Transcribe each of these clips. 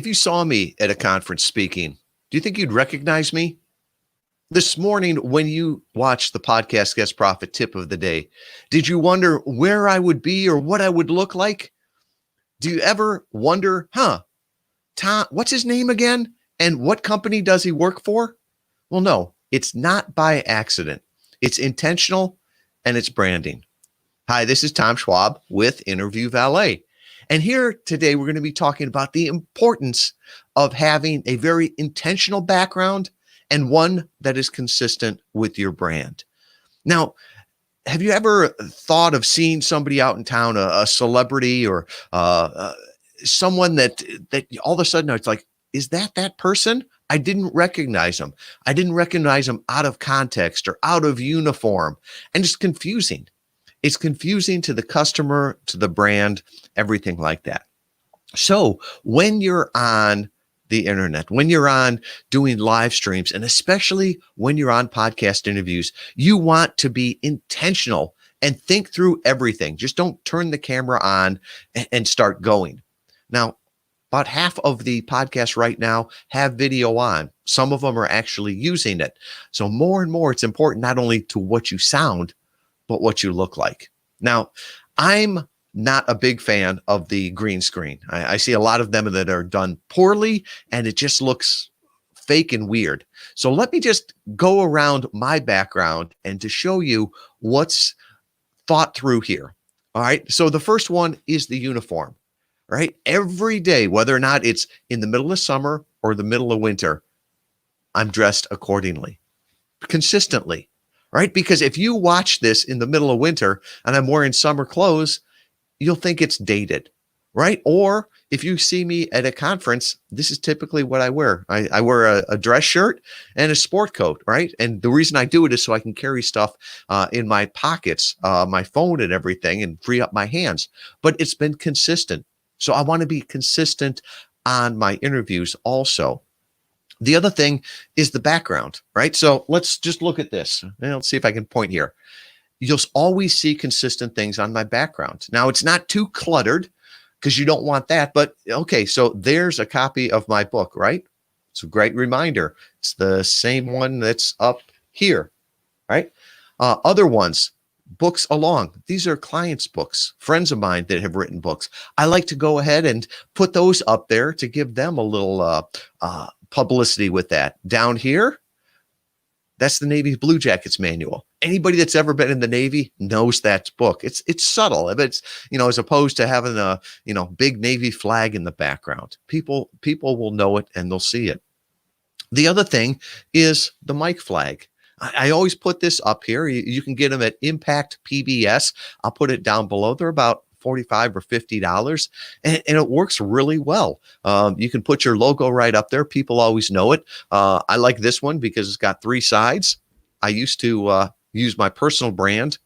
If you saw me at a conference speaking, do you think you'd recognize me? This morning, when you watched the podcast Guest Profit Tip of the Day, did you wonder where I would be or what I would look like? Do you ever wonder, Tom, what's his name again? And what company does he work for? Well, no, it's not by accident. It's intentional and it's branding. Hi, this is Tom Schwab with Interview Valet. And here today, we're going to be talking about the importance of having a very intentional background and one that is consistent with your brand. Now, have you ever thought of seeing somebody out in town, a celebrity or someone that all of a sudden it's like, is that person? I didn't recognize them. I didn't recognize them out of context or out of uniform. And it's confusing. It's confusing to the customer, to the brand, everything like that. So when you're on the internet, when you're on doing live streams, and especially when you're on podcast interviews, you want to be intentional and think through everything. Just don't turn the camera on and start going. Now, about half of the podcasts right now have video on. Some of them are actually using it. So more and more, it's important not only to what you sound, but what you look like. Now, I'm not a big fan of the green screen. I see a lot of them that are done poorly, and it just looks fake and weird. So let me just go around my background and to show you what's thought through here. All right. So the first one is the uniform, right? Every day, whether or not it's in the middle of summer or the middle of winter, I'm dressed accordingly, consistently, right? Because if you watch this in the middle of winter and I'm wearing summer clothes, you'll think it's dated, right? Or if you see me at a conference, this is typically what I wear. I wear a dress shirt and a sport coat, right? And the reason I do it is so I can carry stuff in my pockets, my phone and everything, and free up my hands. But it's been consistent. So I want to be consistent on my interviews also. The other thing is the background, right? So let's just look at this. And let's see if I can point here. You'll always see consistent things on my background. Now, it's not too cluttered because you don't want that. But okay, so there's a copy of my book, right? It's a great reminder. It's the same one that's up here, right? Other ones, books along. These are clients' books, friends of mine that have written books. I like to go ahead and put those up there to give them a little publicity with that. Down here, that's the Navy Blue Jackets manual. Anybody that's ever been in the Navy knows that book. It's subtle. If it's, as opposed to having a, big Navy flag in the background, people will know it and they'll see it. The other thing is the mic flag. I always put this up here. You can get them at Impact PBS. I'll put it down below. They're about $45 or $50, and it works really well. You can put your logo right up there. People always know it. I like this one because it's got 3 sides. I used to use my personal brand,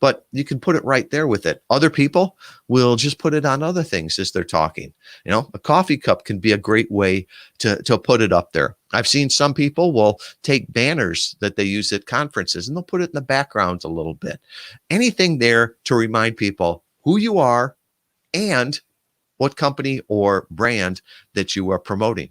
but you can put it right there with it. Other people will just put it on other things as they're talking. A coffee cup can be a great way to put it up there. I've seen some people will take banners that they use at conferences and they'll put it in the background a little bit. Anything there to remind people who you are and what company or brand that you are promoting.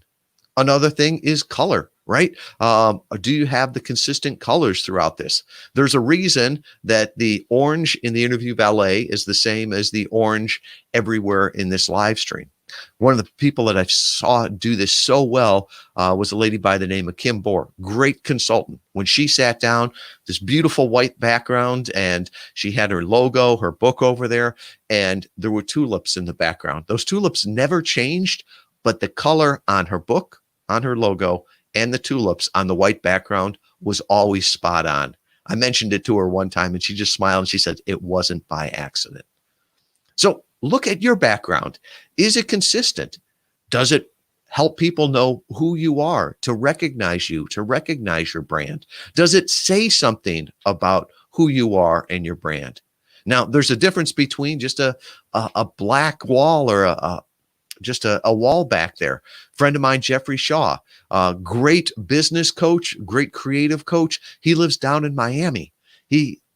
Another thing is color, right? Do you have the consistent colors throughout this? There's a reason that the orange in the Interview Valet is the same as the orange everywhere in this live stream. One of the people that I saw do this so well was a lady by the name of Kim Bohr, great consultant. When she sat down, this beautiful white background, and she had her logo, her book over there, and there were tulips in the background. Those tulips never changed, but the color on her book, on her logo, and the tulips on the white background was always spot on. I mentioned it to her one time, and she just smiled, and she said it wasn't by accident. So look at your background. Is it consistent? Does it help people know who you are, to recognize you, to recognize your brand? Does it say something about who you are and your brand? Now, there's a difference between just a black wall or just a wall back there. Friend of mine, Jeffrey Shaw, great business coach, great creative coach. He lives down in Miami.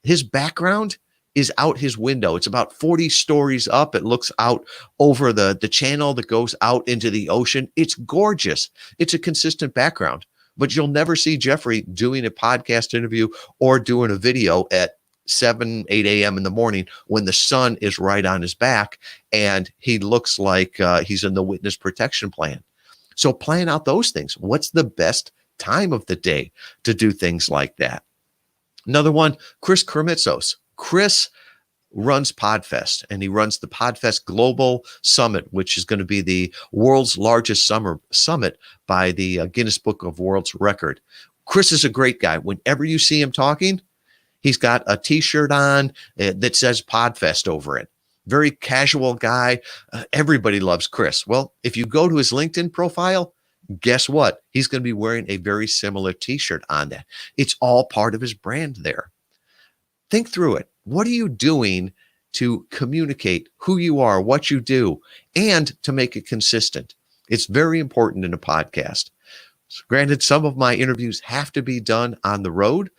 His background is out his window. It's about 40 stories up. It looks out over the channel that goes out into the ocean. It's gorgeous. It's a consistent background, but you'll never see Jeffrey doing a podcast interview or doing a video at 7, 8 a.m. in the morning when the sun is right on his back and he looks like he's in the witness protection plan. So plan out those things. What's the best time of the day to do things like that? Another one, Chris Kermitzos. Chris runs PodFest, and he runs the PodFest Global Summit, which is going to be the world's largest summer summit by the Guinness Book of World Record. Chris is a great guy. Whenever you see him talking, he's got a t-shirt on that says PodFest over it. Very casual guy. Everybody loves Chris. Well, if you go to his LinkedIn profile, guess what? He's going to be wearing a very similar t-shirt on that. It's all part of his brand there. Think through it. What are you doing to communicate who you are, what you do, and to make it consistent? It's very important in a podcast. So granted, some of my interviews have to be done on the road,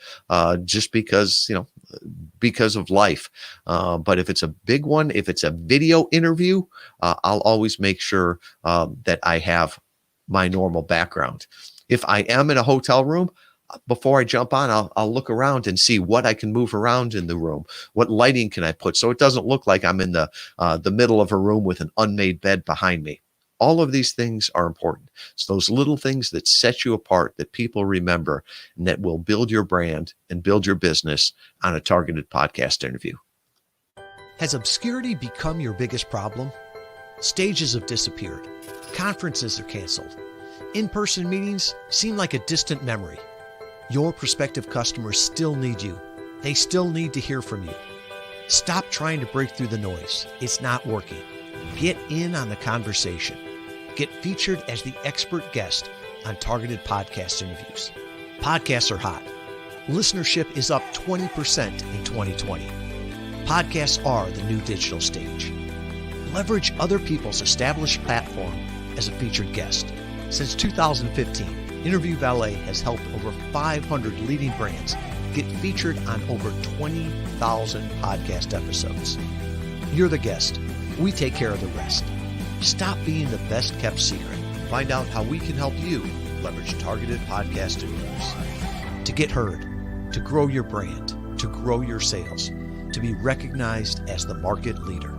just because of life. But if it's a big one, if it's a video interview, I'll always make sure that I have my normal background. If I am in a hotel room, before I jump on, I'll look around and see what I can move around in the room. What lighting can I put so it doesn't look like I'm in the middle of a room with an unmade bed behind me. All of these things are important. It's those little things that set you apart, that people remember, and that will build your brand and build your business on a targeted podcast interview. Has obscurity become your biggest problem? Stages have disappeared. Conferences are canceled. In-person meetings seem like a distant memory. Your prospective customers still need you. They still need to hear from you. Stop trying to break through the noise. It's not working. Get in on the conversation. Get featured as the expert guest on targeted podcast interviews. Podcasts are hot. Listenership is up 20% in 2020. Podcasts are the new digital stage. Leverage other people's established platform as a featured guest. Since 2015, Interview Valet has helped over 500 leading brands get featured on over 20,000 podcast episodes. You're the guest. We take care of the rest. Stop being the best kept secret. Find out how we can help you leverage targeted podcast interviews to get heard, to grow your brand, to grow your sales, to be recognized as the market leader.